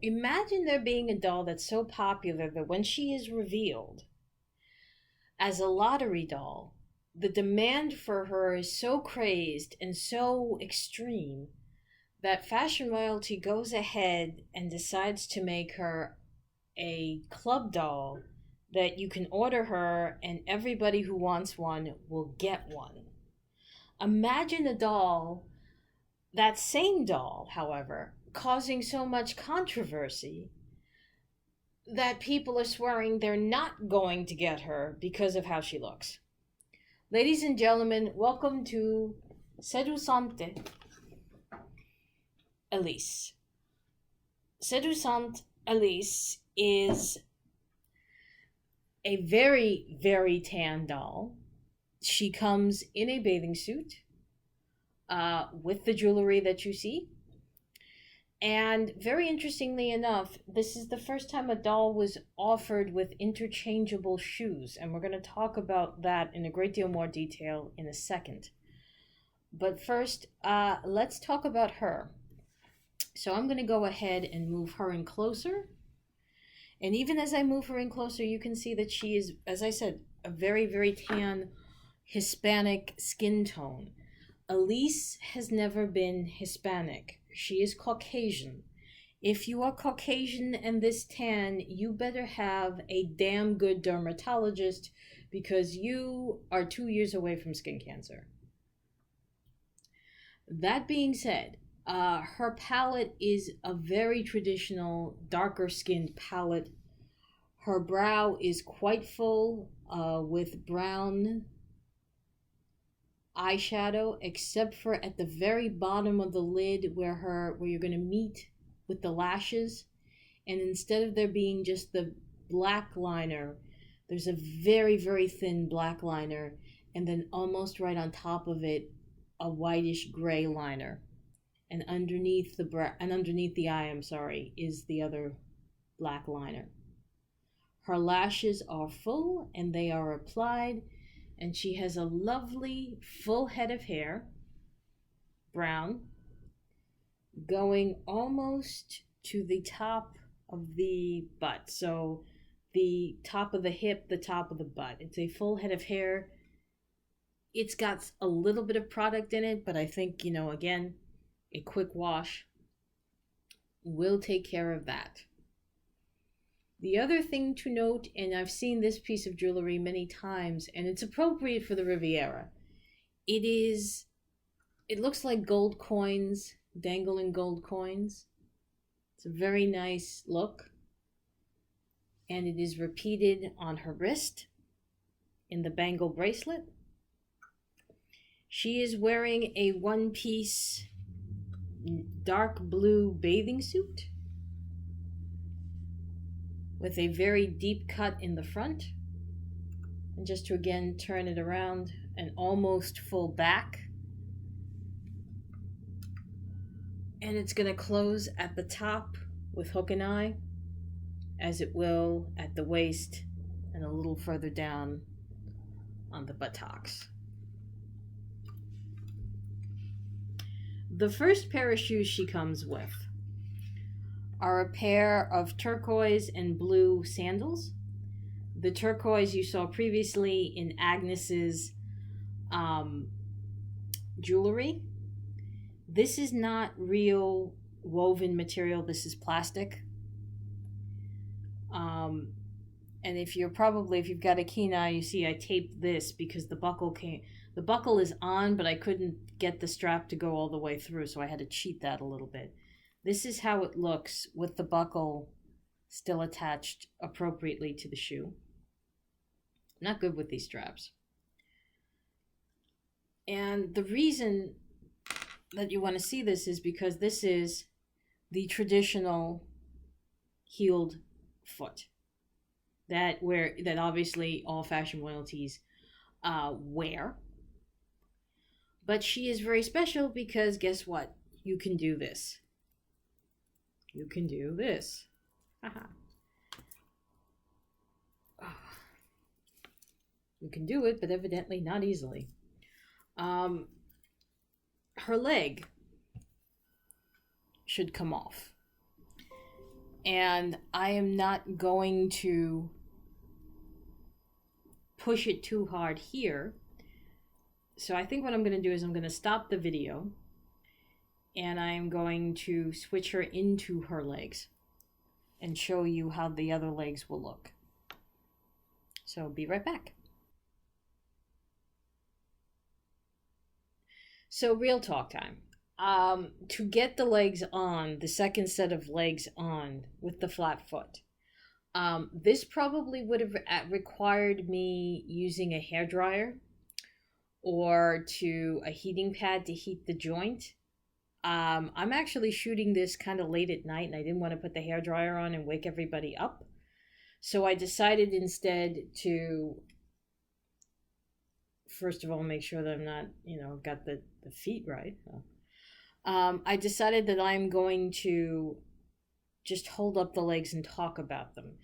imagine there being a doll that's so popular that when she is revealed as a lottery doll, the demand for her is so crazed and so extreme that fashion royalty goes ahead and decides to make her a club doll that you can order her and everybody who wants one will get one. Imagine a doll, that same doll, however, causing so much controversy that people are swearing they're not going to get her because of how she looks. Ladies and gentlemen, welcome to Seduisante Elyse. Seduisante Elyse is a very, very tan doll. She comes in a bathing suit with the jewelry that you see. And very interestingly enough, this is the first time a doll was offered with interchangeable shoes. And we're going to talk about that in a great deal more detail in a second. But first, let's talk about her. So I'm going to go ahead and move her in closer. And even as I move her in closer, you can see that she is, as I said, a very, very tan Hispanic skin tone. Elyse has never been Hispanic. She is Caucasian. If you are Caucasian and this tan, you better have a damn good dermatologist because you are 2 years away from skin cancer. That being said, her palette is a very traditional, darker skinned palette. Her brow is quite full with brown eyeshadow, except for at the very bottom of the lid where you're going to meet with the lashes. And instead of there being just the black liner, there's a very, very thin black liner, and then almost right on top of it, a whitish gray liner. And underneath the eye, is the other black liner. Her lashes are full and they are applied, and she has a lovely full head of hair, brown, going almost to the top of the butt. So the top of the hip, the top of the butt. It's a full head of hair. It's got a little bit of product in it, but I think, again, a quick wash will take care of that. The other thing to note, and I've seen this piece of jewelry many times, and it's appropriate for the Riviera. It looks like gold coins, dangling gold coins. It's a very nice look. And it is repeated on her wrist in the bangle bracelet. She is wearing a one-piece dark blue bathing suit with a very deep cut in the front. And just to again turn it around, an almost full back. And it's going to close at the top with hook and eye, as it will at the waist and a little further down on the buttocks. The first pair of shoes she comes with are a pair of turquoise and blue sandals. The turquoise you saw previously in Agnes's jewelry. This is not real woven material. This is plastic. And if you've got a keen eye, you see I taped this because the buckle is on, but I couldn't get the strap to go all the way through, so I had to cheat that a little bit. This is how it looks with the buckle still attached appropriately to the shoe. Not good with these straps. And the reason that you want to see this is because this is the traditional heeled foot that obviously all fashion royalties wear. But she is very special because guess what? You can do this. You can do this. You can do it, but evidently not easily. Her leg should come off. and I am not going to push it too hard here. So I think what I'm going to do is I'm going to stop the video, and I'm going to switch her into her legs and show you how the other legs will look. So be right back. So real talk time. To get the legs on, the second set of legs on with the flat foot, this probably would have required me using a hairdryer or a heating pad to heat the joint. I'm actually shooting this kind of late at night, and I didn't want to put the hairdryer on and wake everybody up. So I decided instead to, first of all, make sure that I'm not, got the feet right. I decided that I'm going to just hold up the legs and talk about them.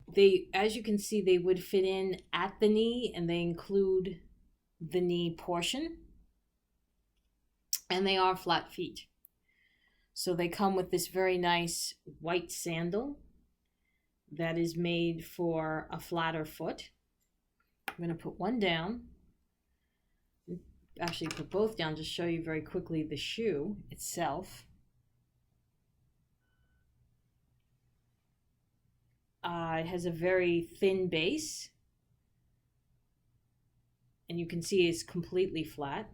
They, as you can see, they would fit in at the knee, and they include the knee portion, and they are flat feet. So they come with this very nice white sandal that is made for a flatter foot. I'm going to put one down. Actually put both down, just show you very quickly the shoe itself. It has a very thin base, and you can see it's completely flat,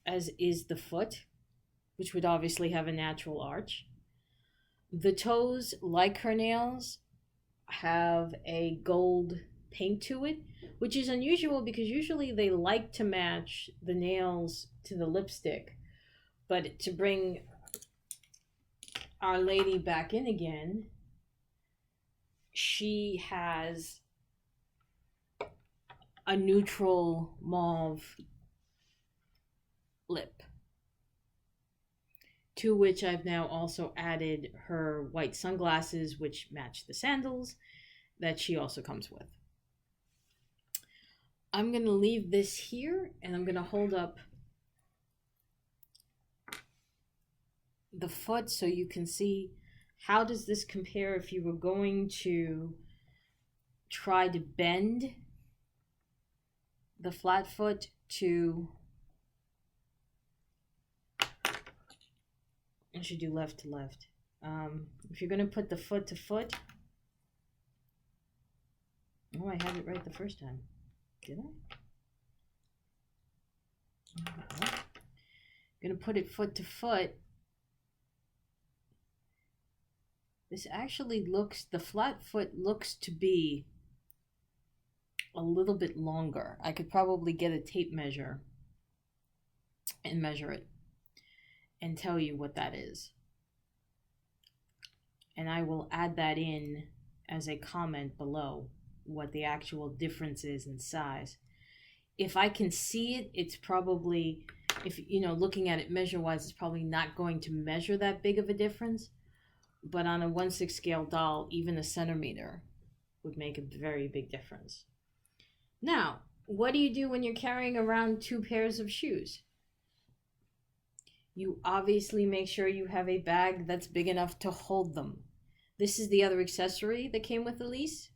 as is the foot, which would obviously have a natural arch. The toes, like her nails, have a gold paint to it, which is unusual because usually they like to match the nails to the lipstick. But to bring Our Lady back in again, she has a neutral mauve lip, to which I've now also added her white sunglasses, which match the sandals that she also comes with. I'm going to leave this here, and I'm going to hold up the foot so you can see how does this compare if you were going to try to bend the flat foot to, I should do left to left. If you're going to put the foot to foot, oh, I had it right the first time. Did I? I'm going to put it foot to foot. This actually looks, the flat foot looks to be a little bit longer. I could probably get a tape measure and measure it and tell you what that is. And I will add that in as a comment below, what the actual difference is in size. If I can see it, it's probably, if looking at it measure-wise, it's probably not going to measure that big of a difference. But on a 1/6 scale doll, even a centimeter would make a very big difference. Now, what do you do when you're carrying around 2 pairs of shoes? You obviously make sure you have a bag that's big enough to hold them. This is the other accessory that came with Elyse.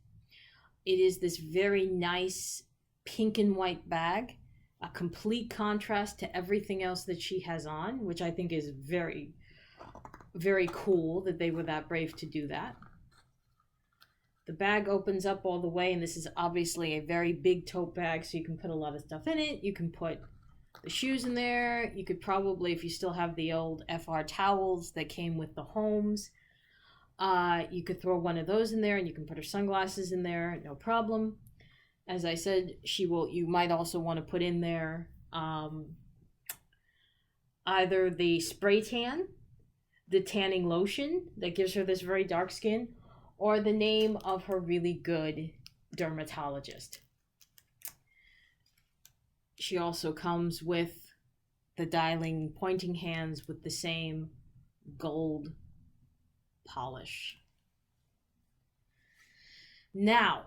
It is this very nice pink and white bag, a complete contrast to everything else that she has on, which I think is very, very cool that they were that brave to do that. The bag opens up all the way, and this is obviously a very big tote bag, so you can put a lot of stuff in it. You can put the shoes in there. You could probably, if you still have the old FR towels that came with the homes, you could throw one of those in there, and you can put her sunglasses in there, no problem. As I said, you might also want to put in there either the spray tan, the tanning lotion that gives her this very dark skin, or the name of her really good dermatologist. She also comes with the dialing pointing hands with the same gold polish. Now,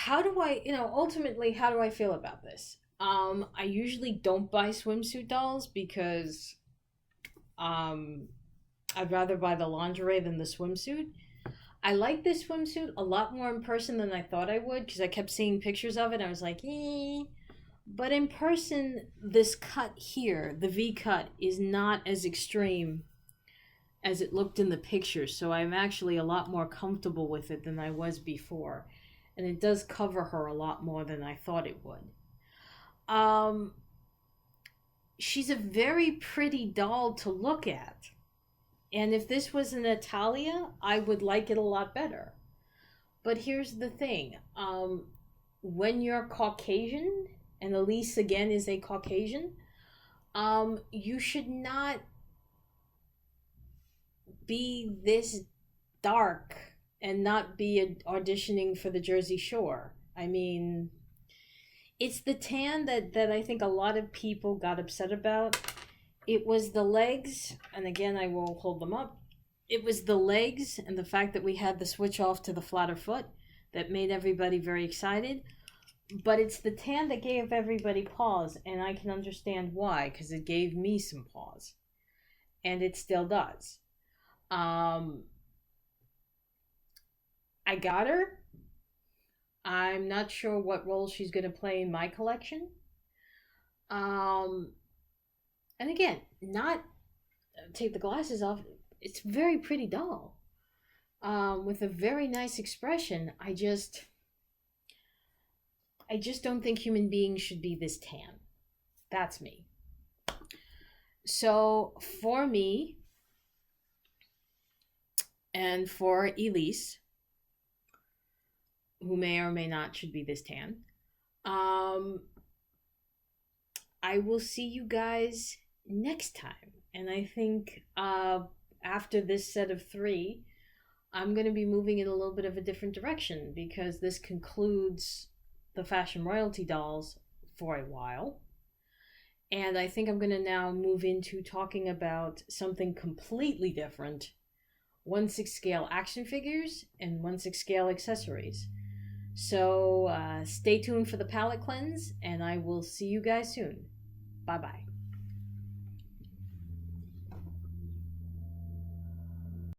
ultimately, how do I feel about this? I usually don't buy swimsuit dolls because I'd rather buy the lingerie than the swimsuit. I like this swimsuit a lot more in person than I thought I would because I kept seeing pictures of it. I was like, eh. But in person, this cut here, the V cut, is not as extreme as it looked in the picture. So I'm actually a lot more comfortable with it than I was before. And it does cover her a lot more than I thought it would. She's a very pretty doll to look at. And if this was an Italia, I would like it a lot better. But here's the thing. When you're Caucasian, and Elyse again is a Caucasian, you should not be this dark and not be auditioning for the Jersey Shore. I mean, it's the tan that I think a lot of people got upset about. It was the legs, and again, I will hold them up. It was the legs and the fact that we had the switch off to the flatter foot that made everybody very excited. But it's the tan that gave everybody pause, and I can understand why, because it gave me some pause. And it still does. I got her. I'm not sure what role she's going to play in my collection. And again, not take the glasses off. It's a very pretty doll. With a very nice expression. I just don't think human beings should be this tan. That's me. So for me and for Elyse, who may or may not should be this tan, I will see you guys next time. And I think after this set of 3, I'm going to be moving in a little bit of a different direction because this concludes the fashion royalty dolls for a while. And I think I'm going to now move into talking about something completely different. 1/6 scale action figures and 1/6 scale accessories. So stay tuned for the palette cleanse, and I will see you guys soon. Bye-bye.